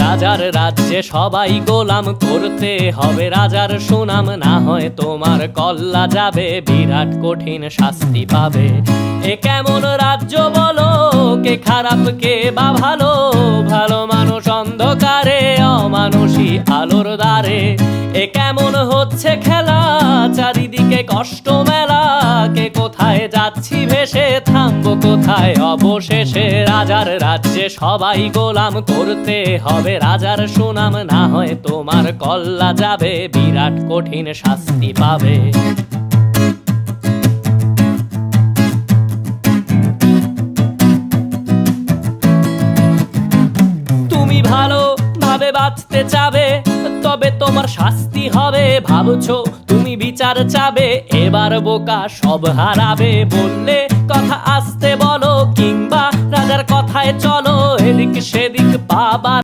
রাজার রাজ্যে সবাই গোলাম, করতে হবে রাজার সুনাম, না হয় তোমার কল্লা যাবে, বিরাট কঠিন শাস্তি পাবে। এ কেমন রাজ্য বলো, কে খারাপ কে বা ভালো, ভালো মানুষ অন্ধকারে, অমানুষী আলোর দ্বারে। এ কেমন হচ্ছে খেলা, চারিদিকে কষ্ট মেলা, কে কোথায় যাচ্ছি ভেসে, থামবো কোথায় অবশেষে। রাজার রাজ্যে সবাই গোলাম, করতে হবে রাজার সুনাম, না হয় তোমার কল্লা যাবে, বিরাট কঠিন শাস্তি পাবে। তুমি ভালো ভাবে বাঁচতে চাবে, তবে তোমার শাস্তি হবে। ভাবছো তুমি বিচার চাবে, এবার বোকা সব হারাবে। বললে কথা আসতে বলো, কিংবা রাজার কথায় চলো, এদিক সেদিক বাবা